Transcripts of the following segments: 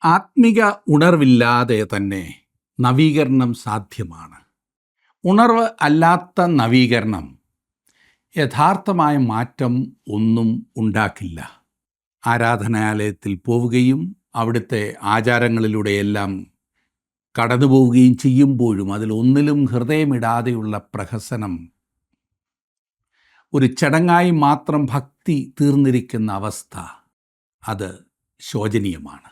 ആത്മിക ഉണർവില്ലാതെ തന്നെ നവീകരണം സാധ്യമാണ്. ഉണർവ് അല്ലാത്ത നവീകരണം യഥാർത്ഥമായ മാറ്റം ഒന്നും ഉണ്ടാക്കില്ല. ആരാധനാലയത്തിൽ പോവുകയും അവിടുത്തെ ആചാരങ്ങളിലൂടെയെല്ലാം കടന്നു പോവുകയും ചെയ്യുമ്പോഴും അതിലൊന്നിലും ഹൃദയമിടാതെയുള്ള പ്രഹസനം, ഒരു ചടങ്ങായി മാത്രം ഭക്തി തീർന്നിരിക്കുന്ന അവസ്ഥ, അത് ശോചനീയമാണ്.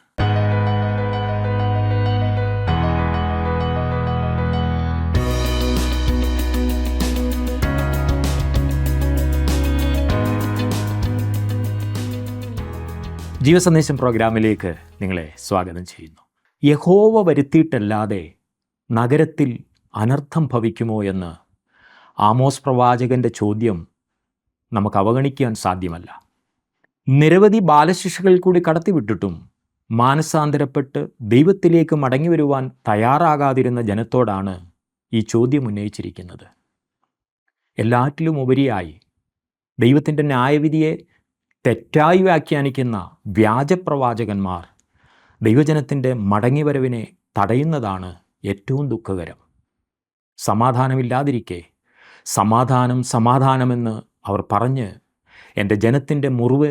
ജീവസന്ദേശം പ്രോഗ്രാമിലേക്ക് നിങ്ങളെ സ്വാഗതം ചെയ്യുന്നു. യഹോവ വരുത്തിയിട്ടല്ലാതെ നഗരത്തിൽ അനർത്ഥം ഭവിക്കുമോ എന്ന് ആമോസ് പ്രവാചകൻ്റെ ചോദ്യം നമുക്ക് അവഗണിക്കാൻ സാധ്യമല്ല. നിരവധി ബാലശിക്ഷകൾ കൂടി കടത്തിവിട്ടിട്ടും മാനസാന്തരപ്പെട്ട് ദൈവത്തിലേക്ക് മടങ്ങി വരുവാൻ തയ്യാറാകാതിരുന്ന ജനത്തോടാണ് ഈ ചോദ്യം ഉന്നയിച്ചിരിക്കുന്നത്. എല്ലാറ്റിലും ഉപരിയായി ദൈവത്തിൻ്റെ ന്യായവിധിയെ തെറ്റായി വ്യാഖ്യാനിക്കുന്ന വ്യാജപ്രവാചകന്മാർ ദൈവജനത്തിൻ്റെ മടങ്ങിവരവിനെ തടയുന്നതാണ് ഏറ്റവും ദുഃഖകരം. സമാധാനമില്ലാതിരിക്കെ സമാധാനമെന്ന് അവർ പറഞ്ഞ് എൻ്റെ ജനത്തിൻ്റെ മുറിവ്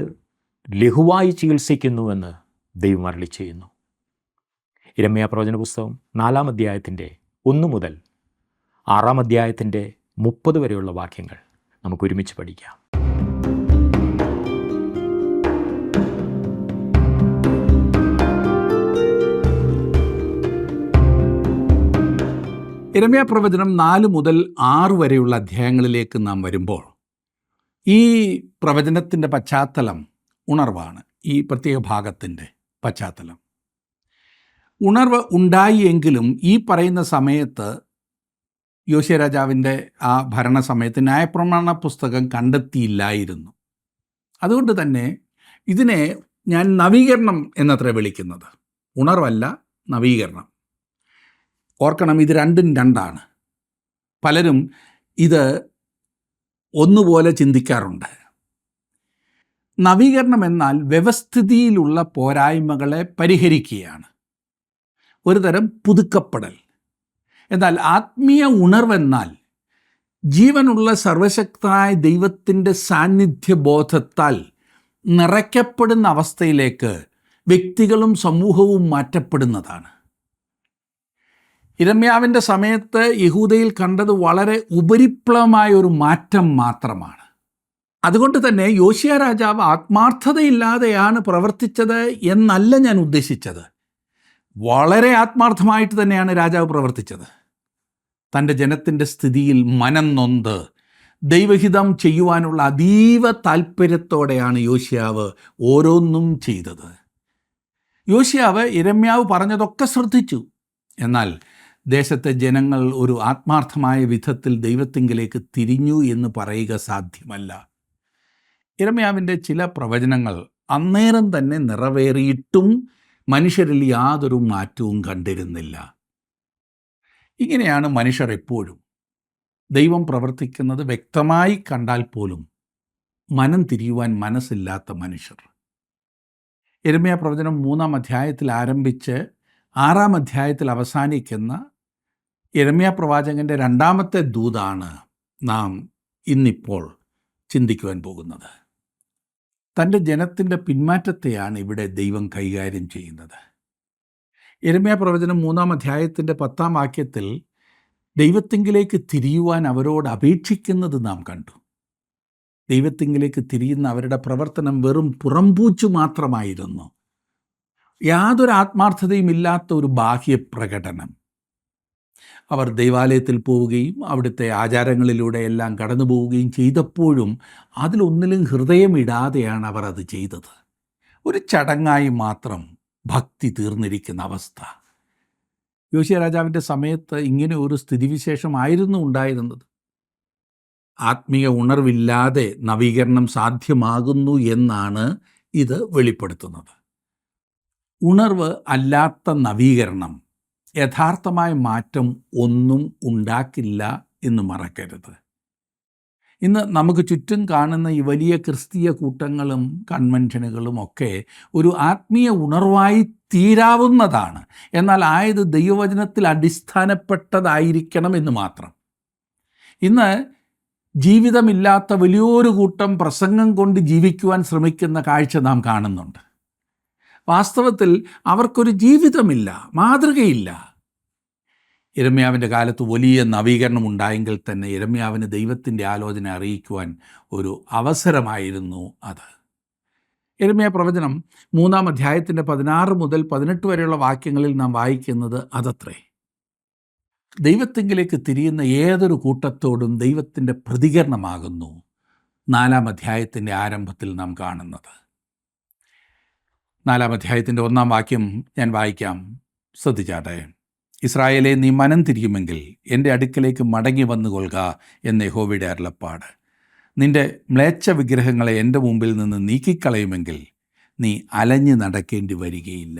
ലഘുവായി ചികിത്സിക്കുന്നുവെന്ന് ദൈവം അരുളി ചെയ്യുന്നു. യിരെമ്യാ പ്രവചന പുസ്തകം 4-ാം അധ്യായത്തിൻ്റെ 1 മുതൽ 6-ാം അധ്യായത്തിൻ്റെ 30 വരെയുള്ള വാക്യങ്ങൾ നമുക്ക് ഒരുമിച്ച് പഠിക്കാം. യിരെമ്യാ പ്രവചനം 4 മുതൽ 6 വരെയുള്ള അധ്യായങ്ങളിലേക്ക് നാം വരുമ്പോൾ ഈ പ്രവചനത്തിൻ്റെ പശ്ചാത്തലം ഉണർവാണ്. ഈ പ്രത്യേക ഭാഗത്തിൻ്റെ പശ്ചാത്തലം ഉണർവ് ഉണ്ടായി എങ്കിലും ഈ പറയുന്ന സമയത്ത് യോശിയ രാജാവിൻ്റെ ആ ഭരണസമയത്ത് ന്യായപ്രമാണ പുസ്തകം കണ്ടെത്തിയില്ലായിരുന്നു. അതുകൊണ്ട് തന്നെ ഇതിനെ ഞാൻ നവീകരണം എന്നത്ര വിളിക്കുന്നത്. ഉണർവല്ല, നവീകരണം. ഓർക്കണം, ഇത് രണ്ടും രണ്ടാണ്. പലരും ഇത് ഒന്നുപോലെ ചിന്തിക്കാറുണ്ട്. നവീകരണം എന്നാൽ വ്യവസ്ഥിതിയിലുള്ള പോരായ്മകളെ പരിഹരിക്കുകയാണ്, ഒരു തരം പുതുക്കപ്പെടൽ. എന്നാൽ ആത്മീയ ഉണർവെന്നാൽ ജീവനുള്ള സർവശക്തനായ ദൈവത്തിൻ്റെ സാന്നിധ്യബോധത്താൽ നിറയ്ക്കപ്പെടുന്ന അവസ്ഥയിലേക്ക് വ്യക്തികളും സമൂഹവും മാറ്റപ്പെടുന്നതാണ്. യിരെമ്യാവിൻ്റെ സമയത്ത് യഹൂദയിൽ കണ്ടത് വളരെ ഉപരിപ്ലവമായ ഒരു മാറ്റം മാത്രമാണ്. അതുകൊണ്ട് തന്നെ യോശിയ രാജാവ് ആത്മാർത്ഥതയില്ലാതെയാണ് പ്രവർത്തിച്ചത് എന്നല്ല ഞാൻ ഉദ്ദേശിച്ചത്. വളരെ ആത്മാർത്ഥമായിട്ട് തന്നെയാണ് രാജാവ് പ്രവർത്തിച്ചത്. തൻ്റെ ജനത്തിൻ്റെ സ്ഥിതിയിൽ മനം നൊന്ത് ദൈവഹിതം ചെയ്യുവാനുള്ള അതീവ താല്പര്യത്തോടെയാണ് യോശിയാവ് ഓരോന്നും ചെയ്തത്. യോശിയാവ് യിരെമ്യാവ് പറഞ്ഞതൊക്കെ ശ്രദ്ധിച്ചു. എന്നാൽ ദേശത്തെ ജനങ്ങൾ ഒരു ആത്മാർത്ഥമായ വിധത്തിൽ ദൈവത്തിങ്കിലേക്ക് തിരിഞ്ഞു എന്ന് പറയുക സാധ്യമല്ല. യിരെമ്യാവിൻ്റെ ചില പ്രവചനങ്ങൾ അന്നേരം തന്നെ നിറവേറിയിട്ടും മനുഷ്യരിൽ യാതൊരു മാറ്റവും കണ്ടിരുന്നില്ല. ഇങ്ങനെയാണ് മനുഷ്യർ എപ്പോഴും. ദൈവം പ്രവർത്തിക്കുന്നത് വ്യക്തമായി കണ്ടാൽ പോലും മനം തിരിയുവാൻ മനസ്സില്ലാത്ത മനുഷ്യർ. യിരെമ്യാ പ്രവചനം 3-ാം അധ്യായത്തിൽ ആരംഭിച്ച് 6-ാം അധ്യായത്തിൽ അവസാനിക്കുന്ന യിരെമ്യാ പ്രവാചകൻ്റെ 2ാമത്തെ ദൂതാണ് നാം ഇന്നിപ്പോൾ ചിന്തിക്കുവാൻ പോകുന്നത്. തൻ്റെ ജനത്തിൻ്റെ പിന്മാറ്റത്തെയാണ് ഇവിടെ ദൈവം കൈകാര്യം ചെയ്യുന്നത്. യിരെമ്യാ പ്രവചനം 3-ാം അധ്യായത്തിൻ്റെ 10-ാം വാക്യത്തിൽ ദൈവത്തിങ്കിലേക്ക് തിരിയുവാൻ അവരോട് അപേക്ഷിക്കുന്നത് നാം കണ്ടു. ദൈവത്തിങ്കിലേക്ക് തിരിയുന്ന അവരുടെ പ്രവർത്തനം വെറും പുറംപൂച്ചു മാത്രമായിരുന്നു. യാതൊരു ആത്മാർത്ഥതയും ഇല്ലാത്ത ഒരു ബാഹ്യപ്രകടനം. അവർ ദൈവാലയത്തിൽ പോവുകയും അവിടുത്തെ ആചാരങ്ങളിലൂടെ എല്ലാം കടന്നു പോവുകയും ചെയ്തപ്പോഴും അതിലൊന്നിലും ഹൃദയമിടാതെയാണ് അവർ അത് ചെയ്തത്. ഒരു ചടങ്ങായി മാത്രം ഭക്തി തീർന്നിരിക്കുന്ന അവസ്ഥ. യോശിയ രാജാവിൻ്റെ സമയത്ത് ഇങ്ങനെ ഒരു സ്ഥിതിവിശേഷമായിരുന്നു ഉണ്ടായിരുന്നത്. ആത്മീയ ഉണർവില്ലാതെ നവീകരണം സാധ്യമാകുന്നു എന്നാണ് ഇത് വെളിപ്പെടുത്തുന്നത്. ഉണർവ് അല്ലാത്ത നവീകരണം യഥാർത്ഥമായ മാറ്റം ഒന്നും ഉണ്ടാക്കില്ല എന്ന് മറക്കരുത്. ഇന്ന് നമുക്ക് ചുറ്റും കാണുന്ന ഈ വലിയ ക്രിസ്തീയ കൂട്ടങ്ങളും കൺവെൻഷനുകളും ഒക്കെ ഒരു ആത്മീയ ഉണർവായി തീരാവുന്നതാണ്. എന്നാൽ ആയത് ദൈവവചനത്തിൽ അടിസ്ഥാനപ്പെട്ടതായിരിക്കണം എന്ന് മാത്രം. ഇന്ന് ജീവിതമില്ലാത്ത വലിയൊരു കൂട്ടം പ്രസംഗം കൊണ്ട് ജീവിക്കുവാൻ ശ്രമിക്കുന്ന കാഴ്ച നാം കാണുന്നുണ്ട്. വാസ്തവത്തിൽ അവർക്കൊരു ജീവിതമില്ല, മാതൃകയില്ല. യിരെമ്യാവിൻ്റെ കാലത്ത് വലിയ നവീകരണം ഉണ്ടായെങ്കിൽ തന്നെ യിരെമ്യാവിന് ദൈവത്തിൻ്റെ ആലോചന അറിയിക്കുവാൻ ഒരു അവസരമായിരുന്നു അത്. യിരെമ്യാ പ്രവചനം 3-ാം അധ്യായത്തിൻ്റെ 16 മുതൽ 18 വരെയുള്ള വാക്യങ്ങളിൽ നാം വായിക്കുന്നത് അതത്രേ. ദൈവത്തിങ്കിലേക്ക് തിരിയുന്ന ഏതൊരു കൂട്ടത്തോടും ദൈവത്തിൻ്റെ പ്രതികരണമാകുന്നു 4-ാം അധ്യായത്തിൻ്റെ ആരംഭത്തിൽ നാം കാണുന്നത്. 4-ാം അധ്യായത്തിൻ്റെ 1-ാം വാക്യം ഞാൻ വായിക്കാം, ശ്രദ്ധിച്ചാട്ടെ. ഇസ്രായേലേ, നീ മനം തിരിയുമെങ്കിൽ എൻ്റെ അടുക്കലേക്ക് മടങ്ങി വന്നുകൊള്ളുക എന്ന് യഹോവയുടെ അരുളപ്പാട്. നിൻ്റെ മ്ലേച്ഛ വിഗ്രഹങ്ങളെ എൻ്റെ മുമ്പിൽ നിന്ന് നീക്കിക്കളയുമെങ്കിൽ നീ അലഞ്ഞു നടക്കേണ്ടി വരികയില്ല.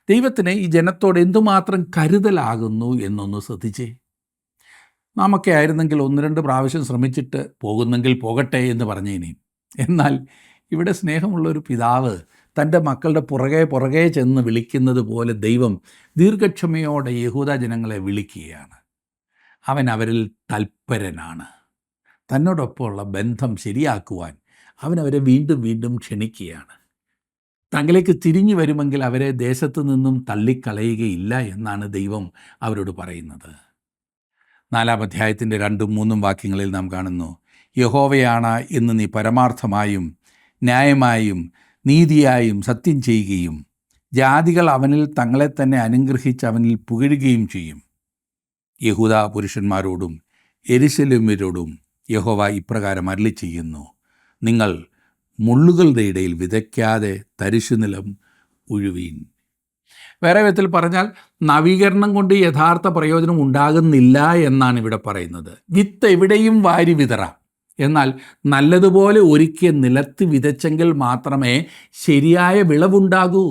ദൈവത്തിന് ഈ ജനത്തോട് എന്തുമാത്രം കരുതലാകുന്നു എന്നൊന്ന് ശ്രദ്ധിച്ചേ. നാമൊക്കെ ആയിരുന്നെങ്കിൽ 1-2 പ്രാവശ്യം ശ്രമിച്ചിട്ട് പോകുന്നെങ്കിൽ പോകട്ടെ എന്ന് പറഞ്ഞേനെ. എന്നാൽ ഇവിടെ സ്നേഹമുള്ളൊരു പിതാവ് തൻ്റെ മക്കളുടെ പുറകെ ചെന്ന് വിളിക്കുന്നത് പോലെ ദൈവം ദീർഘക്ഷമയോടെ യഹൂദ ജനങ്ങളെ വിളിക്കുകയാണ്. അവൻ അവരിൽ തൽപരനാണ്. തന്നോടൊപ്പമുള്ള ബന്ധം ശരിയാക്കുവാൻ അവൻ അവരെ വീണ്ടും വീണ്ടും ക്ഷണിക്കുകയാണ്. തങ്ങളിലേക്ക് തിരിഞ്ഞു വരുമെങ്കിൽ അവരെ ദേശത്തു നിന്നും തള്ളിക്കളയുകയില്ല എന്നാണ് ദൈവം അവരോട് പറയുന്നത്. 4-ാം അധ്യായത്തിൻ്റെ 2-3 വാക്യങ്ങളിൽ നാം കാണുന്നു, യഹോവയാണ് എന്ന് നീ പരമാർത്ഥമായും ന്യായമായും നീതിയായും സത്യം ചെയ്യുകയും ജാതികൾ അവനിൽ തങ്ങളെ തന്നെ അനുഗ്രഹിച്ച് അവനിൽ പുകഴുകയും ചെയ്യും. യഹൂദ പുരുഷന്മാരോടും യെരൂശലേമ്യരോടും യഹോവ ഇപ്രകാരം അരുളി ചെയ്യുന്നു, നിങ്ങൾ മുള്ളുകളുടെ ഇടയിൽ വിതയ്ക്കാതെ തരിശുനിലം ഉഴുവീൻ. വേറെ വിധത്തിൽ പറഞ്ഞാൽ നവീകരണം കൊണ്ട് യഥാർത്ഥ പ്രയോജനം ഉണ്ടാകുന്നില്ല എന്നാണ് ഇവിടെ പറയുന്നത്. വിത്ത് എവിടെയും വാരി വിതറാം, എന്നാൽ നല്ലതുപോലെ ഒരുക്കിയ നിലത്ത് വിതച്ചെങ്കിൽ മാത്രമേ ശരിയായ വിളവുണ്ടാകൂ.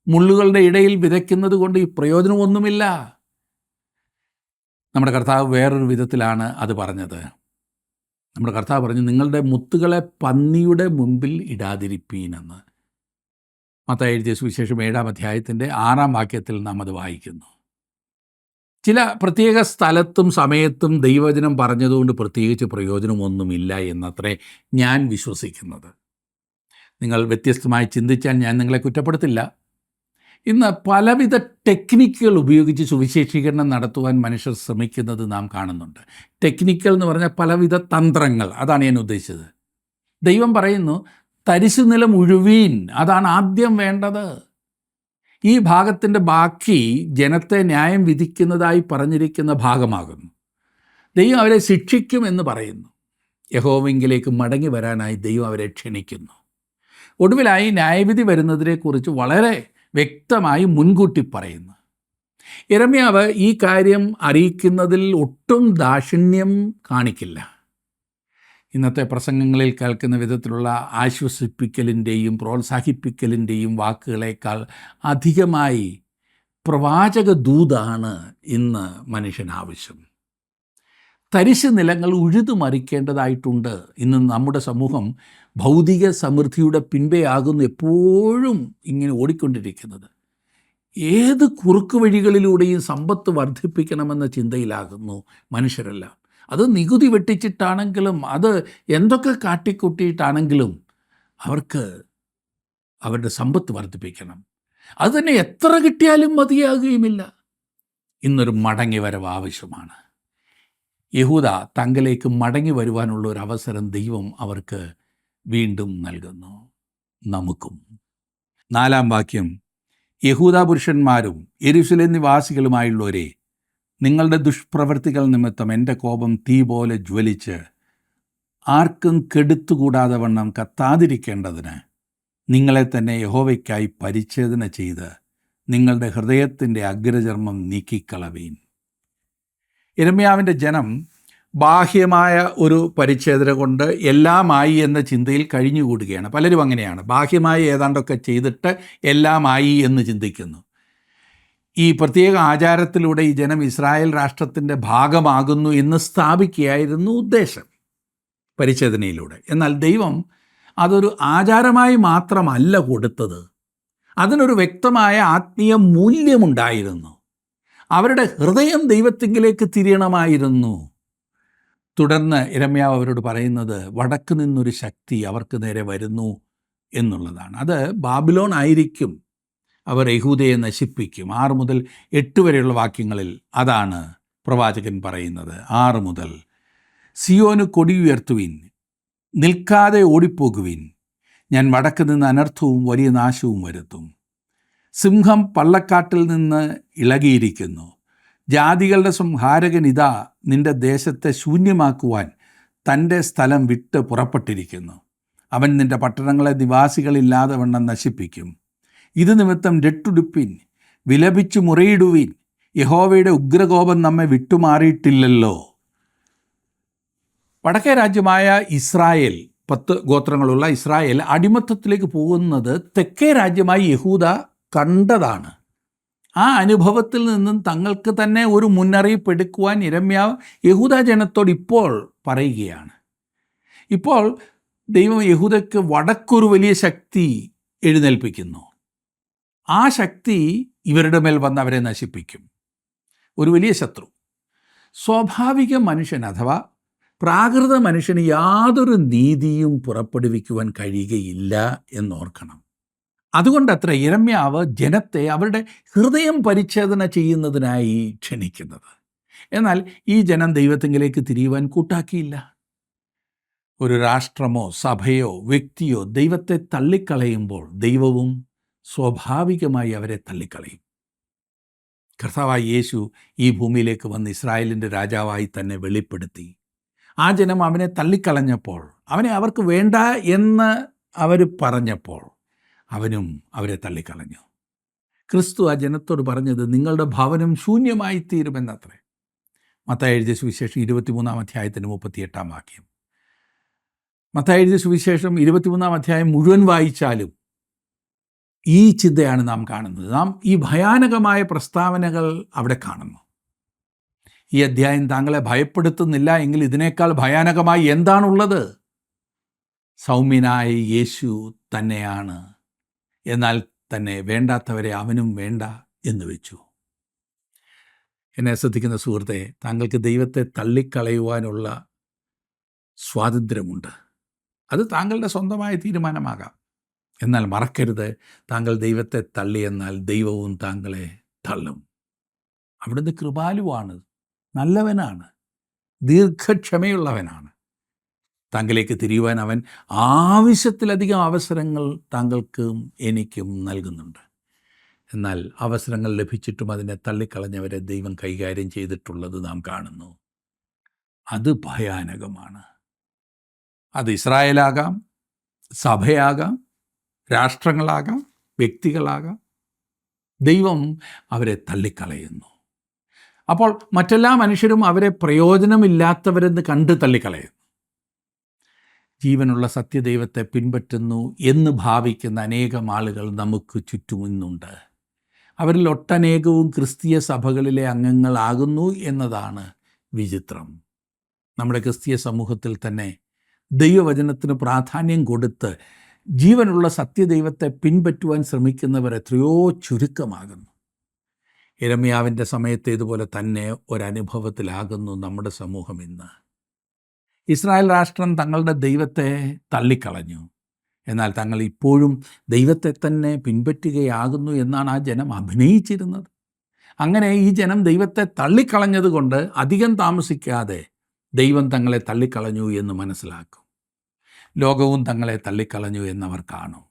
മുള്ളുകളുടെ ഇടയിൽ വിതയ്ക്കുന്നത് കൊണ്ട് ഈ പ്രയോജനമൊന്നുമില്ല. നമ്മുടെ കർത്താവ് വേറൊരു വിധത്തിലാണ് അത് പറഞ്ഞത്. നമ്മുടെ കർത്താവ് പറഞ്ഞു, നിങ്ങളുടെ മുത്തുകളെ പന്നിയുടെ മുമ്പിൽ ഇടാതിരിപ്പീനെന്ന്. മത്തായി എഴുതിയ സുവിശേഷം 7-ാം അധ്യായത്തിൻ്റെ 6-ാം വാക്യത്തിൽ നാം അത് വായിക്കുന്നു. ചില പ്രത്യേക സ്ഥലത്തും സമയത്തും ദൈവവചനം പറഞ്ഞതുകൊണ്ട് പ്രത്യേകിച്ച് പ്രയോജനമൊന്നുമില്ല എന്നത്രേ ഞാൻ വിശ്വസിക്കുന്നത്. നിങ്ങൾ വ്യത്യസ്തമായി ചിന്തിച്ചാൽ ഞാൻ നിങ്ങളെ കുറ്റപ്പെടുത്തില്ല. ഇന്ന് പലവിധ ടെക്നിക്കുകൾ ഉപയോഗിച്ച് സുവിശേഷീകരണം നടത്തുവാൻ മനുഷ്യർ ശ്രമിക്കുന്നത് നാം കാണുന്നുണ്ട്. ടെക്നിക്കൽ എന്ന് പറഞ്ഞാൽ പലവിധ തന്ത്രങ്ങൾ, അതാണ് ഞാൻ ഉദ്ദേശിച്ചത്. ദൈവം പറയുന്നു, തരിശുനിലം ഉഴുവീൻ, അതാണ് ആദ്യം വേണ്ടത്. ഈ ഭാഗത്തിൻ്റെ ബാക്കി ജനത്തെ ന്യായം വിധിക്കുന്നതായി പറഞ്ഞിരിക്കുന്ന ഭാഗമാകുന്നു. ദൈവം അവരെ ശിക്ഷിക്കുമെന്ന് പറയുന്നു. യഹോവയിലേക്ക് മടങ്ങി വരാനായി ദൈവം അവരെ ക്ഷണിക്കുന്നു. ഒടുവിലായി ന്യായവിധി വരുന്നതിനെക്കുറിച്ച് വളരെ വ്യക്തമായി മുൻകൂട്ടി പറയുന്നു. യിരെമ്യാവ് ഈ കാര്യം അറിയിക്കുന്നതിൽ ഒട്ടും ദാക്ഷിണ്യം കാണിക്കില്ല. ഇന്നത്തെ പ്രസംഗങ്ങളിൽ കേൾക്കുന്ന വിധത്തിലുള്ള ആശ്വസിപ്പിക്കലിൻ്റെയും പ്രോത്സാഹിപ്പിക്കലിൻ്റെയും വാക്കുകളേക്കാൾ അധികമായി പ്രവാചക ദൂതാണ് ഇന്ന് മനുഷ്യന് ആവശ്യം. തരിശ് നിലങ്ങൾ ഉഴുതുമറിക്കേണ്ടതായിട്ടുണ്ട്. ഇന്ന് നമ്മുടെ സമൂഹം ഭൗതിക സമൃദ്ധിയുടെ പിൻപേ ആകുന്നു എപ്പോഴും ഇങ്ങനെ ഓടിക്കൊണ്ടിരിക്കുന്നത്. ഏത് കുറുക്ക് വഴികളിലൂടെയും സമ്പത്ത് വർദ്ധിപ്പിക്കണമെന്ന ചിന്തയിലാകുന്നു മനുഷ്യരെല്ലാം. അത് നികുതി വെട്ടിച്ചിട്ടാണെങ്കിലും അത് എന്തൊക്കെ കാട്ടിക്കൂട്ടിയിട്ടാണെങ്കിലും അവർക്ക് അവരുടെ സമ്പത്ത് വർദ്ധിപ്പിക്കണം. അതുതന്നെ എത്ര കിട്ടിയാലും മതിയാകുകയുമില്ല. ഇന്നൊരു മടങ്ങി വരവ് ആവശ്യമാണ്. യഹൂദ തങ്കലേക്ക് മടങ്ങി വരുവാനുള്ള ഒരു അവസരം ദൈവം അവർക്ക് വീണ്ടും നൽകുന്നു, നമുക്കും. 4-ാം വാക്യം, യഹൂദ പുരുഷന്മാരും യെരൂശലേം നിവാസികളുമായുള്ളവരെ, നിങ്ങളുടെ ദുഷ്പ്രവൃത്തികൾ നിമിത്തം എൻ്റെ കോപം തീ പോലെ ജ്വലിച്ച് ആർക്കും കെടുത്തുകൂടാതെ വണ്ണം കത്താതിരിക്കേണ്ടതിന് നിങ്ങളെ തന്നെ യഹോവയ്ക്കായി പരിച്ഛേദന ചെയ്ത് നിങ്ങളുടെ ഹൃദയത്തിൻ്റെ അഗ്രചർമ്മം നീക്കിക്കളവീൻ. യിരെമ്യാവിൻ്റെ ജനം ബാഹ്യമായ ഒരു പരിച്ഛേദന കൊണ്ട് എല്ലാമായി എന്ന ചിന്തയിൽ കഴിഞ്ഞുകൂടുകയാണ്. പലരും അങ്ങനെയാണ്, ബാഹ്യമായി ഏതാണ്ടൊക്കെ ചെയ്തിട്ട് എല്ലാമായി എന്ന് ചിന്തിക്കുന്നു. ഈ പ്രത്യേക ആചാരത്തിലൂടെ ഈ ജനം ഇസ്രായേൽ രാഷ്ട്രത്തിൻ്റെ ഭാഗമാകുന്നു എന്ന് സ്ഥാപിക്കുകയായിരുന്നു ഉദ്ദേശം. പരിച്ഛേദനയിലൂടെ. എന്നാൽ ദൈവം അതൊരു ആചാരമായി മാത്രമല്ല കൊടുത്തത്, അതിനൊരു വ്യക്തമായ ആത്മീയ മൂല്യമുണ്ടായിരുന്നു. അവരുടെ ഹൃദയം ദൈവത്തിങ്കിലേക്ക് തിരിയണമായിരുന്നു. തുടർന്ന് യിരെമ്യാവ് അവരോട് പറയുന്നത് വടക്ക് നിന്നൊരു ശക്തി അവർക്ക് നേരെ വരുന്നു എന്നുള്ളതാണ്. അത് ബാബിലോൺ ആയിരിക്കും. അവർ യഹൂദയെ നശിപ്പിക്കും. 6 മുതൽ 8 വരെയുള്ള വാക്യങ്ങളിൽ അതാണ് പ്രവാചകൻ പറയുന്നത്. 6 മുതൽ സിയോന് കൊടി ഉയർത്തുവിൻ, നിൽക്കാതെ ഓടിപ്പോകുവിൻ. ഞാൻ വടക്ക് നിന്ന് അനർത്ഥവും വലിയ നാശവും വരുത്തും. സിംഹം പള്ളക്കാട്ടിൽ നിന്ന് ഇളകിയിരിക്കുന്നു. ജാതികളുടെ സംഹാരകൻ ഇതാ നിന്റെ ദേശത്തെ ശൂന്യമാക്കുവാൻ തൻ്റെ സ്ഥലം വിട്ട് പുറപ്പെട്ടിരിക്കുന്നു. അവൻ നിന്റെ പട്ടണങ്ങളെ നിവാസികളില്ലാതെ വണ്ണം നശിപ്പിക്കും. ഇത് നിമിത്തം രട്ടുടുപ്പിൻ, വിലപിച്ചു മുറയിടുവിൻ. യഹോവയുടെ ഉഗ്രകോപം നമ്മെ വിട്ടുമാറിയിട്ടില്ലല്ലോ. വടക്കേ രാജ്യമായ ഇസ്രായേൽ, 10 ഗോത്രങ്ങളുള്ള ഇസ്രായേൽ അടിമത്തത്തിലേക്ക് പോകുന്നത് തെക്കേ രാജ്യമായി യഹൂദ കണ്ടതാണ്. ആ അനുഭവത്തിൽ നിന്നും തങ്ങൾക്ക് തന്നെ ഒരു മുന്നറിയിപ്പ് എടുക്കുവാൻ യിരെമ്യാവ് യഹൂദ ജനത്തോട് ഇപ്പോൾ പറയുകയാണ്. ഇപ്പോൾ ദൈവം യഹൂദയ്ക്ക് വടക്കൊരു വലിയ ശക്തി എഴുന്നേൽപ്പിക്കുന്നു. ആ ശക്തി ഇവരുടെ മേൽ വന്ന് അവരെ നശിപ്പിക്കും. ഒരു വലിയ ശത്രു. സ്വാഭാവിക മനുഷ്യൻ അഥവാ പ്രാകൃത മനുഷ്യന് യാതൊരു നീതിയും പുറപ്പെടുവിക്കുവാൻ കഴിയുകയില്ല എന്നോർക്കണം. അതുകൊണ്ടത്ര യിരെമ്യാവ് ജനത്തെ അവരുടെ ഹൃദയം പരിച്ഛേദന ചെയ്യുന്നതിനായി ക്ഷണിക്കുന്നത്. എന്നാൽ ഈ ജനം ദൈവത്തിങ്കിലേക്ക് തിരിയുവാൻ കൂട്ടാക്കിയില്ല. ഒരു രാഷ്ട്രമോ സഭയോ വ്യക്തിയോ ദൈവത്തെ തള്ളിക്കളയുമ്പോൾ ദൈവവും സ്വാഭാവികമായി അവരെ തള്ളിക്കളയും. കർത്താവായ യേശു ഈ ഭൂമിയിലേക്ക് വന്ന് ഇസ്രായേലിൻ്റെ രാജാവായി തന്നെ വെളിപ്പെടുത്തി. ആ ജനം അവനെ തള്ളിക്കളഞ്ഞപ്പോൾ, അവനെ അവർക്ക് വേണ്ട എന്ന് അവർ പറഞ്ഞപ്പോൾ അവനും അവരെ തള്ളിക്കളഞ്ഞു. ക്രിസ്തു ആ ജനത്തോട് പറഞ്ഞത് നിങ്ങളുടെ ഭവനം ശൂന്യമായി തീരുമെന്നത്രേ. മത്തായി എഴുതിയ സുവിശേഷം 23-ാം അധ്യായത്തിന് 38-ാം വാക്യം. മത്തായി എഴുതിയ സുവിശേഷം 23-ാം അധ്യായം മുഴുവൻ വായിച്ചാലും ഈ ചിന്തയാണ് നാം കാണുന്നത്. നാം ഈ ഭയാനകമായ പ്രസ്താവനകൾ അവിടെ കാണുന്നു. ഈ അധ്യായം താങ്കളെ ഭയപ്പെടുത്തുന്നില്ല എങ്കിൽ ഇതിനേക്കാൾ ഭയാനകമായി എന്താണുള്ളത്? സൗമ്യനായ യേശു തന്നെയാണ്, എന്നാൽ തന്നെ വേണ്ടാത്തവരെ അവനും വേണ്ട എന്ന് വെച്ചു. എന്നെ ശ്രദ്ധിക്കുന്ന സുഹൃത്തെ, താങ്കൾക്ക് ദൈവത്തെ തള്ളിക്കളയുവാനുള്ള സ്വാതന്ത്ര്യമുണ്ട്. അത് താങ്കളുടെ സ്വന്തമായ തീരുമാനമാകാം. എന്നാൽ മറക്കരുത്, താങ്കൾ ദൈവത്തെ തള്ളിയെന്നാൽ ദൈവവും താങ്കളെ തള്ളും. അവിടുന്ന് കൃപാലുവാണ്, നല്ലവനാണ്, ദീർഘക്ഷമയുള്ളവനാണ്. താങ്കളിലേക്ക് തിരിയുവാൻ അവൻ ആവശ്യത്തിലധികം അവസരങ്ങൾ താങ്കൾക്കും എനിക്കും നൽകുന്നുണ്ട്. എന്നാൽ അവസരങ്ങൾ ലഭിച്ചിട്ടും അതിനെ തള്ളിക്കളഞ്ഞവരെ ദൈവം കൈകാര്യം ചെയ്തിട്ടുള്ളത് നാം കാണുന്നു. അത് ഭയാനകമാണ്. അത് ഇസ്രായേലാകാം, സഭയാകാം, രാഷ്ട്രങ്ങളാകാം, വ്യക്തികളാകാം. ദൈവം അവരെ തള്ളിക്കളയുന്നു. അപ്പോൾ മറ്റെല്ലാ മനുഷ്യരും അവരെ പ്രയോജനമില്ലാത്തവരെന്ന് കണ്ട് തള്ളിക്കളയുന്നു. ജീവനുള്ള സത്യദൈവത്തെ പിൻപറ്റുന്നു എന്ന് ഭാവിക്കുന്ന അനേകം ആളുകൾ നമുക്ക് ചുറ്റുമുന്നുണ്ട്. അവരിൽ ഒട്ടനേകവും ക്രിസ്തീയ സഭകളിലെ അംഗങ്ങളാകുന്നു എന്നതാണ് വിചിത്രം. നമ്മുടെ ക്രിസ്തീയ സമൂഹത്തിൽ തന്നെ ദൈവവചനത്തിന് പ്രാധാന്യം കൊടുത്ത് ജീവനുള്ള സത്യദൈവത്തെ പിൻപറ്റുവാൻ ശ്രമിക്കുന്നവർ എത്രയോ ചുരുക്കമാകുന്നു. യിരെമ്യാവിൻ്റെ സമയത്ത് ഇതുപോലെ തന്നെ ഒരനുഭവത്തിലാകുന്നു നമ്മുടെ സമൂഹം ഇന്ന്. ഇസ്രായേൽ രാഷ്ട്രം തങ്ങളുടെ ദൈവത്തെ തള്ളിക്കളഞ്ഞു. എന്നാൽ തങ്ങൾ ഇപ്പോഴും ദൈവത്തെ തന്നെ പിൻപറ്റുകയാകുന്നു എന്നാണ് ആ ജനം അഭിനയിച്ചിരുന്നത്. അങ്ങനെ ഈ ജനം ദൈവത്തെ തള്ളിക്കളഞ്ഞതുകൊണ്ട് അധികം താമസിക്കാതെ ദൈവം തങ്ങളെ തള്ളിക്കളഞ്ഞു എന്ന് മനസ്സിലാക്കും. ലോകവും തങ്ങളെ തള്ളിക്കളഞ്ഞു എന്നവർ കാണും.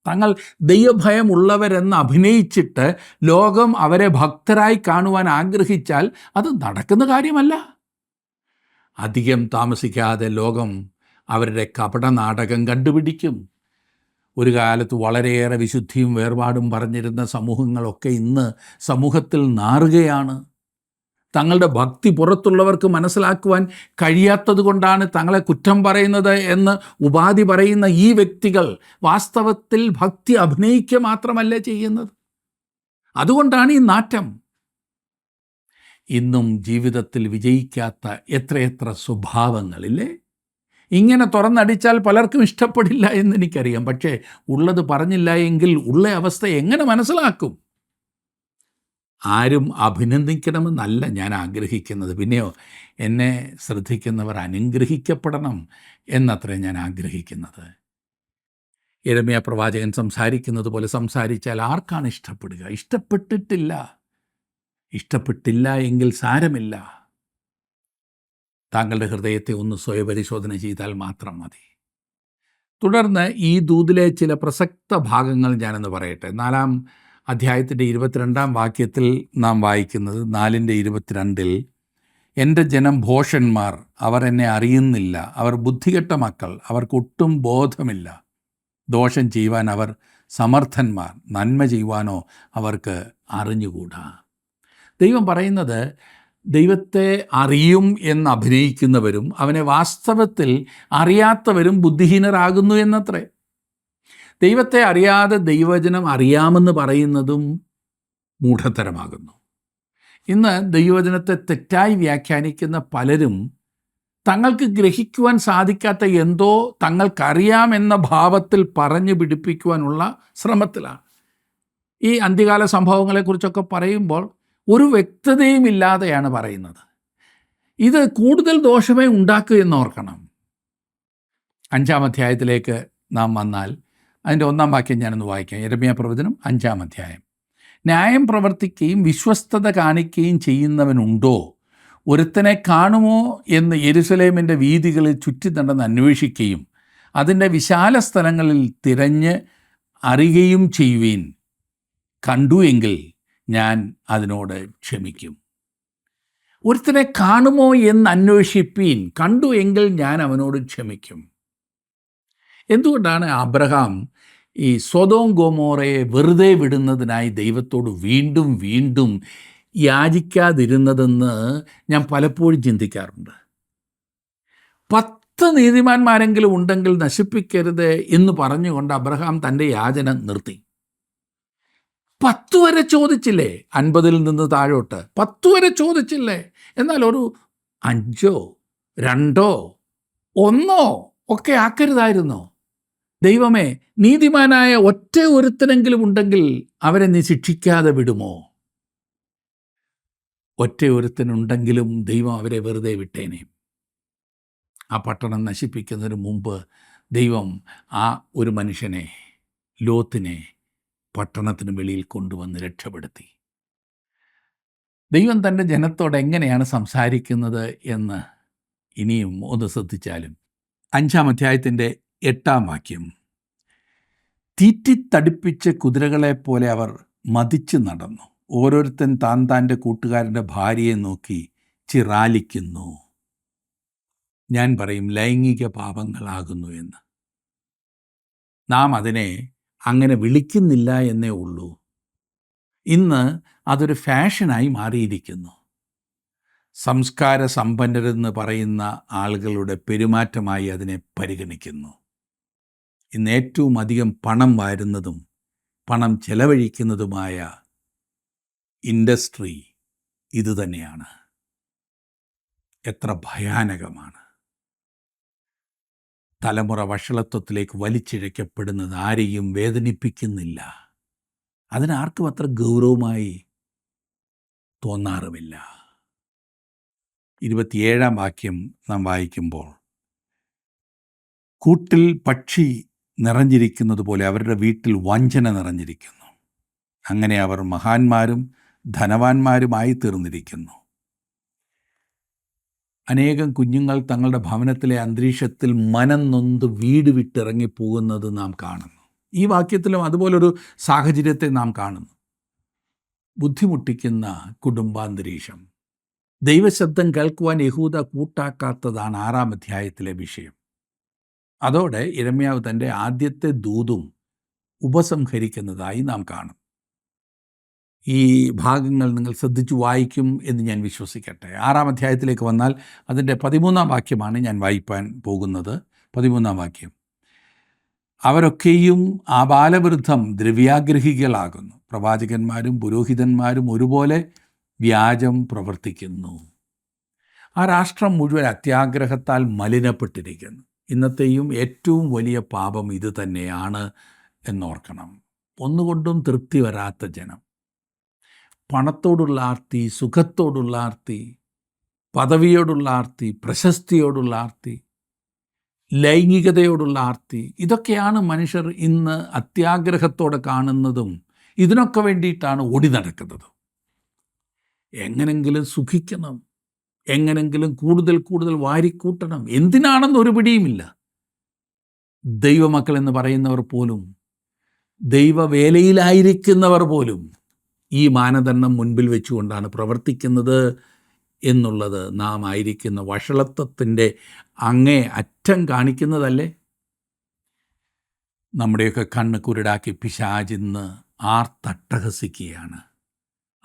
തങ്ങൾ ദൈവഭയമുള്ളവരെന്ന് അഭിനയിച്ചിട്ട് ലോകം അവരെ ഭക്തരായി കാണുവാൻ ആഗ്രഹിച്ചാൽ അത് നടക്കുന്ന കാര്യമല്ല. അധികം താമസിക്കാതെ ലോകം അവരുടെ കപട നാടകം കണ്ടുപിടിക്കും. ഒരു കാലത്ത് വളരെയേറെ വിശുദ്ധിയും വേർപാടും പറഞ്ഞിരുന്ന സമൂഹങ്ങളൊക്കെ ഇന്ന് സമൂഹത്തിൽ നാറുകയാണ്. തങ്ങളുടെ ഭക്തി പുറത്തുള്ളവർക്ക് മനസ്സിലാക്കുവാൻ കഴിയാത്തത് കൊണ്ടാണ് തങ്ങളെ കുറ്റം പറയുന്നത് എന്ന് ഉപാധി പറയുന്ന ഈ വ്യക്തികൾ വാസ്തവത്തിൽ ഭക്തി അഭിനയിക്കുക മാത്രമല്ല ചെയ്യുന്നത്. അതുകൊണ്ടാണ് ഈ നാറ്റം. ഇന്നും ജീവിതത്തിൽ വിജയിക്കാത്ത എത്രയെത്ര സ്വഭാവങ്ങളില്ലേ? ഇങ്ങനെ തുറന്നടിച്ചാൽ പലർക്കും ഇഷ്ടപ്പെടില്ല എന്നെനിക്കറിയാം. പക്ഷേ ഉള്ളത് പറഞ്ഞില്ല എങ്കിൽ ഉള്ള അവസ്ഥ എങ്ങനെ മനസ്സിലാക്കും? ആരും അഭിനന്ദിക്കണമെന്നല്ല ഞാൻ ആഗ്രഹിക്കുന്നത്. പിന്നെയോ എന്നെ ശ്രദ്ധിക്കുന്നവർ അനുഗ്രഹിക്കപ്പെടണം എന്നത്രേ ഞാൻ ആഗ്രഹിക്കുന്നത്. യിരെമ്യാ പ്രവാചകൻ സംസാരിക്കുന്നത് പോലെ സംസാരിച്ചാൽ ആർക്കാണ് ഇഷ്ടപ്പെടുക? ഇഷ്ടപ്പെട്ടില്ല എങ്കിൽ സാരമില്ല. താങ്കളുടെ ഹൃദയത്തെ ഒന്ന് സ്വയപരിശോധന ചെയ്താൽ മാത്രം മതി. തുടർന്ന് ഈ ദൂതിലെ ചില പ്രസക്ത ഭാഗങ്ങൾ ഞാനെന്ന് പറയട്ടെ. 4-ാം അധ്യായത്തിൻ്റെ 22-ാം വാക്യത്തിൽ നാം വായിക്കുന്നത് 4:22 എൻ്റെ ജനം ഭോഷന്മാർ, അവർ എന്നെ അറിയുന്നില്ല. അവർ ബുദ്ധികെട്ട മക്കൾ, അവർക്കൊട്ടും ബോധമില്ല. ദോഷം ചെയ്യുവാൻ അവർ സമർത്ഥന്മാർ, നന്മ ചെയ്യുവാനോ അവർക്ക് അറിഞ്ഞുകൂടാ. ദൈവം പറയുന്നത് ദൈവത്തെ അറിയും എന്ന് അഭിനയിക്കുന്നവരും അവനെ വാസ്തവത്തിൽ അറിയാത്തവരും ബുദ്ധിഹീനരാകുന്നു എന്നത്രേ. ദൈവത്തെ അറിയാതെ ദൈവവചനം അറിയാമെന്ന് പറയുന്നതും മൂഢത്തരമാകുന്നു. ഇന്ന് ദൈവവചനത്തെ തെറ്റായി വ്യാഖ്യാനിക്കുന്ന പലരും തങ്ങൾക്ക് ഗ്രഹിക്കുവാൻ സാധിക്കാത്ത എന്തോ തങ്ങൾക്കറിയാമെന്ന ഭാവത്തിൽ പറഞ്ഞു പിടിപ്പിക്കുവാനുള്ള ശ്രമത്തിലാണ്. ഈ അന്ത്യകാല സംഭവങ്ങളെക്കുറിച്ചൊക്കെ പറയുമ്പോൾ ഒരു വ്യക്തതയും ഇല്ലാതെയാണ് പറയുന്നത്. ഇത് കൂടുതൽ ദോഷമേ ഉണ്ടാക്കൂ എന്നോർക്കണം. 5-ാം അധ്യായത്തിലേക്ക് നാം വന്നാൽ അതിൻ്റെ 1-ാം വാക്യം ഞാനൊന്ന് വായിക്കാം. യിരെമ്യാ പ്രവചനം 5-ാം അധ്യായം. ന്യായം പ്രവർത്തിക്കുകയും വിശ്വസ്തത കാണിക്കുകയും ചെയ്യുന്നവനുണ്ടോ? ഒരുത്തനെ കാണുമോ എന്ന് യെരുശലേമിൻ്റെ വീഥികളിൽ ചുറ്റി നടന്ന് അന്വേഷിക്കുകയും അതിൻ്റെ വിശാല സ്ഥലങ്ങളിൽ തിരഞ്ഞ് അറിയുകയും ചെയ്യുവീൻ. കണ്ടു എങ്കിൽ ഞാൻ അതിനോട് ക്ഷമിക്കും. ഒരുത്തനെ കാണുമോ എന്ന് അന്വേഷിപ്പീൻ, കണ്ടു എങ്കിൽ ഞാൻ അവനോട് ക്ഷമിക്കും. എന്തുകൊണ്ടാണ് അബ്രഹാം ഈ സൊദോം ഗൊമോറയെ വെറുതെ വിടുന്നതിനായി ദൈവത്തോട് വീണ്ടും വീണ്ടും യാചിക്കാതിരുന്നതെന്ന് ഞാൻ പലപ്പോഴും ചിന്തിക്കാറുണ്ട്. 10 നീതിമാന്മാരെങ്കിലും ഉണ്ടെങ്കിൽ നശിപ്പിക്കരുത് എന്ന് പറഞ്ഞുകൊണ്ട് അബ്രഹാം തൻ്റെ യാചന നിർത്തി. 10 വരെ ചോദിച്ചില്ലേ? 50-ൽ നിന്ന് താഴോട്ട് 10 വരെ ചോദിച്ചില്ലേ? എന്നാൽ ഒരു 5, 2, 1 ഒക്കെ ആക്കരുതായിരുന്നോ? ദൈവമേ, നീതിമാനായ ഒറ്റ ഒരുത്തനെങ്കിലും ഉണ്ടെങ്കിൽ അവരെ നീ ശിക്ഷിക്കാതെ വിടുമോ? ഒറ്റ ഒരുത്തനുണ്ടെങ്കിലും ദൈവം അവരെ വെറുതെ വിട്ടേനെ. ആ പട്ടണം നശിപ്പിക്കുന്നതിന് മുമ്പ് ദൈവം ആ ഒരു മനുഷ്യനെ, ലോത്തിനെ, പട്ടണത്തിന് വെളിയിൽ കൊണ്ടുവന്ന് രക്ഷപ്പെടുത്തി. ദൈവം തൻ്റെ ജനത്തോട് എങ്ങനെയാണ് സംസാരിക്കുന്നത് എന്ന് ഇനിയും ഒന്ന് ശ്രദ്ധിച്ചാലും 5-ാം അധ്യായത്തിൻ്റെ 8-ാം വാക്യം. തീറ്റിത്തടിപ്പിച്ച കുതിരകളെപ്പോലെ അവർ മതിച്ചു നടന്നു. ഓരോരുത്തൻ താൻ്റെ കൂട്ടുകാരൻ്റെ ഭാര്യയെ നോക്കി ചിറാലിക്കുന്നു. ഞാൻ പറയും ലൈംഗിക പാപങ്ങളാകുന്നു എന്ന്. നാം അതിനെ അങ്ങനെ വിളിക്കുന്നില്ല എന്നേ ഉള്ളൂ. ഇന്ന് അതൊരു ഫാഷനായി മാറിയിരിക്കുന്നു. സംസ്കാര സമ്പന്നരെന്ന് പറയുന്ന ആളുകളുടെ പെരുമാറ്റമായി അതിനെ പരിഗണിക്കുന്നു. ഇന്ന് ഏറ്റവും അധികം പണം വാരുന്നതും പണം ചെലവഴിക്കുന്നതുമായ ഇൻഡസ്ട്രി ഇതുതന്നെയാണ്. എത്ര ഭയാനകമാണ്! തലമുറ വഷളത്വത്തിലേക്ക് വലിച്ചിഴക്കപ്പെടുന്നത് ആരെയും വേദനിപ്പിക്കുന്നില്ല. അതിനാർക്കും അത്ര ഗൗരവമായി തോന്നാറുമില്ല. 27-ാം വാക്യം നാം വായിക്കുമ്പോൾ, കൂട്ടിൽ പക്ഷി നിറഞ്ഞിരിക്കുന്നത് പോലെ അവരുടെ വീട്ടിൽ വഞ്ചന നിറഞ്ഞിരിക്കുന്നു. അങ്ങനെ അവർ മഹാന്മാരും ധനവാന്മാരുമായി തീർന്നിരിക്കുന്നു. അനേകം കുഞ്ഞുങ്ങൾ തങ്ങളുടെ ഭവനത്തിലെ അന്തരീക്ഷത്തിൽ മനം നൊന്ത് വീട് വിട്ടിറങ്ങിപ്പോകുന്നത് നാം കാണുന്നു. ഈ വാക്യത്തിലും അതുപോലൊരു സാഹചര്യത്തെ നാം കാണുന്നു. ബുദ്ധിമുട്ടിക്കുന്ന കുടുംബാന്തരീക്ഷം. ദൈവശബ്ദം കേൾക്കുവാൻ യഹൂദ കൂട്ടാക്കാത്തതാണ് 6-ാം അധ്യായത്തിലെ വിഷയം. അതോടെ യിരെമ്യാവ് തൻ്റെ ആദ്യത്തെ ദൂതും ഉപസംഹരിക്കുന്നതായി നാം കാണും. ഈ ഭാഗങ്ങൾ നിങ്ങൾ ശ്രദ്ധിച്ചു വായിക്കും എന്ന് ഞാൻ വിശ്വസിക്കട്ടെ. 6-ാം അധ്യായത്തിലേക്ക് വന്നാൽ അതിൻ്റെ 13-ാം വാക്യമാണ് ഞാൻ വായിപ്പാൻ പോകുന്നത്. 13-ാം വാക്യം. അവരൊക്കെയും ആബാലവൃദ്ധം ദ്രവ്യാഗ്രഹികളാകുന്നു. പ്രവാചകന്മാരും പുരോഹിതന്മാരും ഒരുപോലെ വ്യാജം പ്രവർത്തിക്കുന്നു. ആ രാഷ്ട്രം മുഴുവൻ അത്യാഗ്രഹത്താൽ മലിനപ്പെട്ടിരിക്കുന്നു. ഇന്നത്തെയും ഏറ്റവും വലിയ പാപം ഇത് തന്നെയാണ് എന്നോർക്കണം. ഒന്നുകൊണ്ടും തൃപ്തി വരാത്ത ജനം, പണത്തോടുള്ള ആർത്തി, സുഖത്തോടുള്ള ആർത്തി, പദവിയോടുള്ള ആർത്തി, പ്രശസ്തിയോടുള്ള ആർത്തി, ലൈംഗികതയോടുള്ള ആർത്തി, ഇതൊക്കെയാണ് മനുഷ്യർ ഇന്ന് അത്യാഗ്രഹത്തോടെ കാണുന്നതും ഇതിനൊക്കെ വേണ്ടിയിട്ടാണ് ഓടി നടക്കുന്നത്. എങ്ങനെങ്കിലും സുഖിക്കണം, എങ്ങനെങ്കിലും കൂടുതൽ കൂടുതൽ വാരിക്കൂട്ടണം. എന്തിനാണെന്ന് ഒരു പിടിയുമില്ല. ദൈവമക്കൾ എന്ന് പറയുന്നവർ പോലും, ദൈവവേലയിലായിരിക്കുന്നവർ പോലും ഈ മാനദണ്ഡം മുൻപിൽ വെച്ചുകൊണ്ടാണ് പ്രവർത്തിക്കുന്നത് എന്നുള്ളത് നാം ആയിരിക്കുന്ന വഷളത്വത്തിൻ്റെ അങ്ങേ അറ്റം കാണിക്കുന്നതല്ലേ? നമ്മുടെയൊക്കെ കണ്ണ് കുരുടാക്കി പിശാചിന്ന് ആർത്തട്ടഹസിക്കുകയാണ്.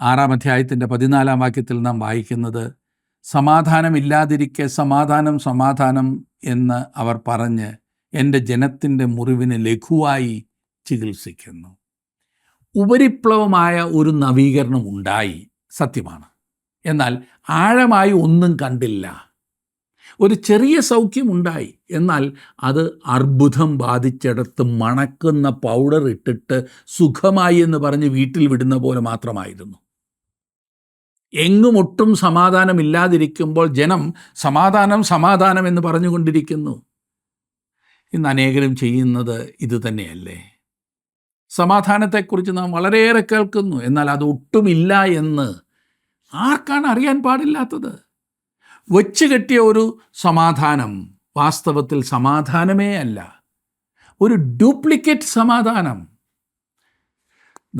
6-ാം അധ്യായത്തിൻ്റെ 14-ാം വാക്യത്തിൽ നാം വായിക്കുന്നത്, സമാധാനമില്ലാതിരിക്കെ സമാധാനം സമാധാനം എന്ന് അവർ പറഞ്ഞ് എൻ്റെ ജനത്തിൻ്റെ മുറിവിന് ലഘുവായി ചികിത്സിക്കുന്നു. ഉപരിപ്ലവമായ ഒരു നവീകരണം ഉണ്ടായി, സത്യമാണ്. എന്നാൽ ആഴമായി ഒന്നും കണ്ടില്ല. ഒരു ചെറിയ സൗഖ്യമുണ്ടായി, എന്നാൽ അത് അർബുദം ബാധിച്ചിടത്ത് മണക്കുന്ന പൗഡർ ഇട്ടിട്ട് സുഖമായി എന്ന് പറഞ്ഞ് വീട്ടിൽ വിടുന്ന പോലെ മാത്രമായിരുന്നു. എങ്ങും ഒട്ടും സമാധാനമില്ലാതിരിക്കുമ്പോൾ ജനം സമാധാനം സമാധാനം എന്ന് പറഞ്ഞുകൊണ്ടിരിക്കുന്നു. ഇന്ന് അനേകരും ചെയ്യുന്നത് ഇത് തന്നെയല്ലേ? സമാധാനത്തെക്കുറിച്ച് നാം വളരെയേറെ കേൾക്കുന്നു, എന്നാൽ അത് ഒട്ടുമില്ല എന്ന് ആർക്കാണ് അറിയാൻ പാടില്ലാത്തത്? വച്ച് കെട്ടിയ ഒരു സമാധാനം വാസ്തവത്തിൽ സമാധാനമേ അല്ല, ഒരു ഡ്യൂപ്ലിക്കേറ്റ് സമാധാനം.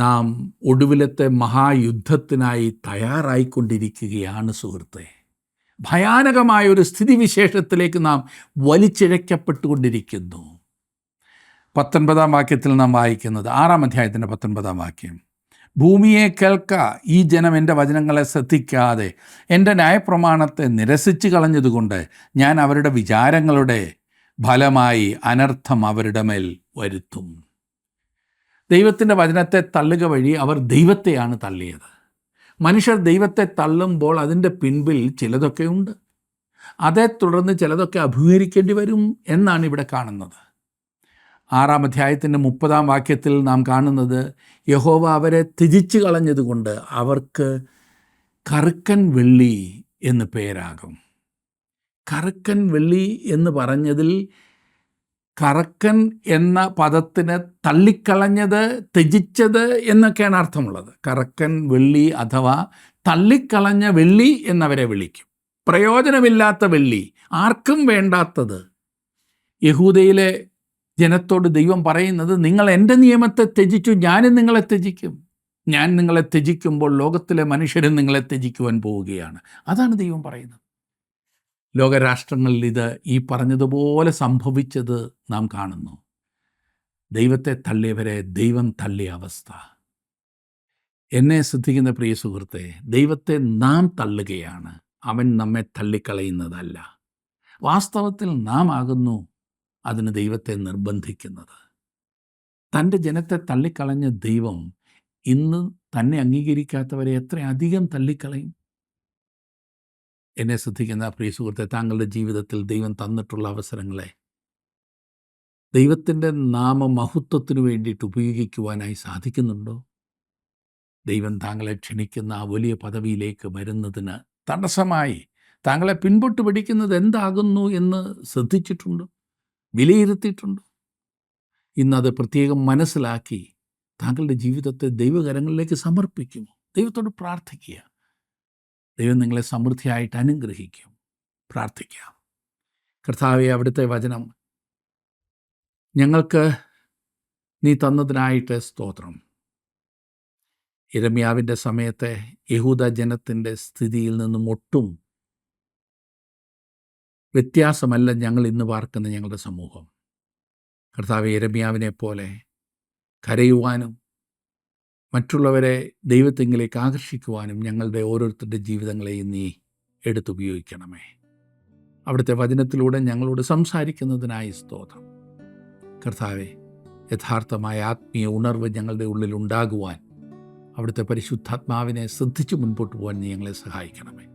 നാം ഒടുവിലത്തെ മഹായുദ്ധത്തിനായി തയ്യാറായിക്കൊണ്ടിരിക്കുകയാണ് സുഹൃത്തെ. ഭയാനകമായൊരു സ്ഥിതിവിശേഷത്തിലേക്ക് നാം വലിച്ചിഴക്കപ്പെട്ടുകൊണ്ടിരിക്കുന്നു. 19-ാം വാക്യത്തിൽ നാം വായിക്കുന്നത്, 6-ാം അധ്യായത്തിൻ്റെ 19-ാം വാക്യം, ഭൂമിയെ കേൾക്ക, ഈ ജനം എൻ്റെ വചനങ്ങളെ ശ്രദ്ധിക്കാതെ എൻ്റെ ന്യായപ്രമാണത്തെ നിരസിച്ച് കളഞ്ഞതുകൊണ്ട് ഞാൻ അവരുടെ വിചാരങ്ങളുടെ ഫലമായി അനർത്ഥം അവരുടെ മേൽ വരുത്തും. ദൈവത്തിൻ്റെ വചനത്തെ തള്ളുക വഴി അവർ ദൈവത്തെയാണ് തള്ളിയത്. മനുഷ്യർ ദൈവത്തെ തള്ളുമ്പോൾ അതിൻ്റെ പിൻപിൽ ചിലതൊക്കെയുണ്ട്. അതേ തുടർന്ന് ചിലതൊക്കെ അഭിമുഖീകരിക്കേണ്ടി വരും എന്നാണ് ഇവിടെ കാണുന്നത്. 6-ാം അധ്യായത്തിൻ്റെ 30-ാം വാക്യത്തിൽ നാം കാണുന്നത്, യഹോവ അവരെ ത്യജിച്ച് കളഞ്ഞതുകൊണ്ട് അവർക്ക് കറുക്കൻ വെള്ളി എന്ന് പേരാകും. കറുക്കൻ വെള്ളി എന്ന് പറഞ്ഞതിൽ കറക്കൻ എന്ന പദത്തിന് തള്ളിക്കളഞ്ഞത്, ത്യജിച്ചത് എന്നൊക്കെയാണ് അർത്ഥമുള്ളത്. കറക്കൻ വെള്ളി അഥവാ തള്ളിക്കളഞ്ഞ വെള്ളി എന്നവരെ വിളിക്കും. പ്രയോജനമില്ലാത്ത വെള്ളി, ആർക്കും വേണ്ടാത്തത്. യഹൂദയിലെ ജനത്തോട് ദൈവം പറയുന്നത്, നിങ്ങൾ എൻ്റെ നിയമത്തെ ത്യജിച്ചു, ഞാനും നിങ്ങളെ ത്യജിക്കും. ഞാൻ നിങ്ങളെ ത്യജിക്കുമ്പോൾ ലോകത്തിലെ മനുഷ്യരും നിങ്ങളെ ത്യജിക്കുവാൻ പോവുകയാണ്. അതാണ് ദൈവം പറയുന്നത്. ലോകരാഷ്ട്രങ്ങളിൽ ഇത് ഈ പറഞ്ഞതുപോലെ സംഭവിച്ചത് നാം കാണുന്നു. ദൈവത്തെ തള്ളിയവരെ ദൈവം തള്ളിയ അവസ്ഥ. എന്നെ ശ്രദ്ധിക്കുന്ന പ്രിയ സുഹൃത്തെ, ദൈവത്തെ നാം തള്ളുകയാണ്, അവൻ നമ്മെ തള്ളിക്കളയുന്നതല്ല. വാസ്തവത്തിൽ നാം ആകുന്നു അതിന് ദൈവത്തെ നിർബന്ധിക്കുന്നത്. തൻ്റെ ജനത്തെ തള്ളിക്കളഞ്ഞ ദൈവം ഇന്ന് തന്നെ അംഗീകരിക്കാത്തവരെ എത്രയധികം തള്ളിക്കളയും. എന്നെ ശ്രദ്ധിക്കുന്ന പ്രിയ സുഹൃത്തെ, താങ്കളുടെ ജീവിതത്തിൽ ദൈവം തന്നിട്ടുള്ള അവസരങ്ങളെ ദൈവത്തിൻ്റെ നാമമഹത്വത്തിനു വേണ്ടിയിട്ട് ഉപയോഗിക്കുവാനായി സാധിക്കുന്നുണ്ടോ? ദൈവം താങ്കളെ ക്ഷണിക്കുന്ന ആ വലിയ പദവിയിലേക്ക് വരുന്നതിന് തടസ്സമായി താങ്കളെ പിൻപോട്ട് പിടിക്കുന്നത് എന്താകുന്നു എന്ന് ശ്രദ്ധിച്ചിട്ടുണ്ടോ? വിലയിരുത്തിയിട്ടുണ്ടോ? ഇന്നത് പ്രത്യേകം മനസ്സിലാക്കി താങ്കളുടെ ജീവിതത്തെ ദൈവകരങ്ങളിലേക്ക് സമർപ്പിക്കുമോ? ദൈവത്തോട് പ്രാർത്ഥിക്കുക. ദൈവം നിങ്ങളെ സമൃദ്ധിയായിട്ട് അനുഗ്രഹിക്കും. പ്രാർത്ഥിക്കാം. കർത്താവേ, അവിടുത്തെ വചനം ഞങ്ങൾക്ക് നീ തന്നതിനായിട്ട് സ്തോത്രം. യിരെമ്യാവിൻ്റെ സമയത്തെ യഹൂദ ജനത്തിൻ്റെ സ്ഥിതിയിൽ നിന്നും ഒട്ടും വ്യത്യാസമല്ല ഞങ്ങൾ ഇന്ന് പാർക്കുന്ന ഞങ്ങളുടെ സമൂഹം. കർത്താവേ, യിരെമ്യാവിനെ പോലെ കരയുവാനും മറ്റുള്ളവരെ ദൈവത്തെങ്കിലേക്ക് ആകർഷിക്കുവാനും ഞങ്ങളുടെ ഓരോരുത്തരുടെ ജീവിതങ്ങളെയും നീ എടുത്തുപയോഗിക്കണമേ. അവിടുത്തെ വചനത്തിലൂടെ ഞങ്ങളോട് സംസാരിക്കുന്നതിനായി സ്തോത്രം. കർത്താവെ, യഥാർത്ഥമായ ആത്മീയ ഉണർവ് ഞങ്ങളുടെ ഉള്ളിൽ ഉണ്ടാകുവാൻ അവിടുത്തെ പരിശുദ്ധാത്മാവിനെ ശ്രദ്ധിച്ച് മുൻപോട്ട് പോകാൻ നീ ഞങ്ങളെ സഹായിക്കണമേ.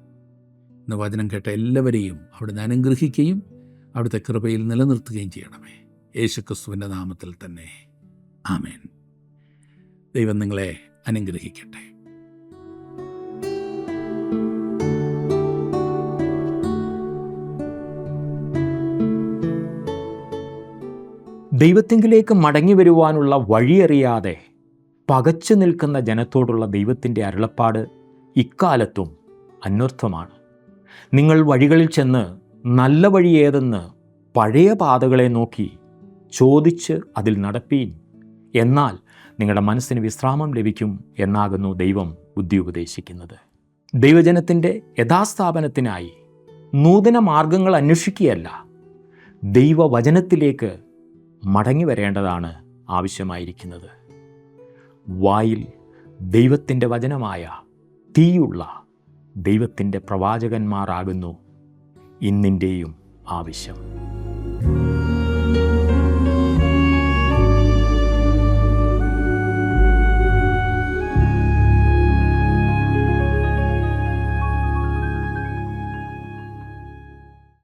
ഇന്ന് വചനം കേട്ട എല്ലാവരെയും അവിടുന്ന് അനുഗ്രഹിക്കുകയും അവിടുത്തെ കൃപയിൽ നിലനിർത്തുകയും ചെയ്യണമേ. യേശുക്രിസ്തുവിൻ്റെ നാമത്തിൽ തന്നെ ആമേൻ. ദൈവം നിങ്ങളെ അനുഗ്രഹിക്കട്ടെ. ദൈവത്തിങ്കിലേക്ക് മടങ്ങി വരുവാനുള്ള വഴിയറിയാതെ പകച്ചു നിൽക്കുന്ന ജനത്തോടുള്ള ദൈവത്തിൻ്റെ അരുളപ്പാട് ഇക്കാലത്തും അന്വർത്ഥമാണ്. നിങ്ങൾ വഴികളിൽ ചെന്ന് നല്ല വഴി ഏതെന്ന് പഴയ പാതകളെ നോക്കി ചോദിച്ച് അതിൽ നടപ്പീൻ, എന്നാൽ നിങ്ങളുടെ മനസ്സിന് വിശ്രാമം ലഭിക്കും എന്നാകുന്നു ദൈവം ബുദ്ധി ഉപദേശിക്കുന്നത്. ദൈവജനത്തിൻ്റെ യഥാസ്ഥാപനത്തിനായി നൂതന മാർഗങ്ങൾ അന്വേഷിക്കുകയല്ല, ദൈവവചനത്തിലേക്ക് മടങ്ങി വരേണ്ടതാണ് ആവശ്യമായിരിക്കുന്നത്. വായിൽ ദൈവത്തിൻ്റെ വചനമായ തീയുള്ള ദൈവത്തിൻ്റെ പ്രവാചകന്മാരാകുന്നു ഇന്നിൻ്റെയും ആവശ്യം.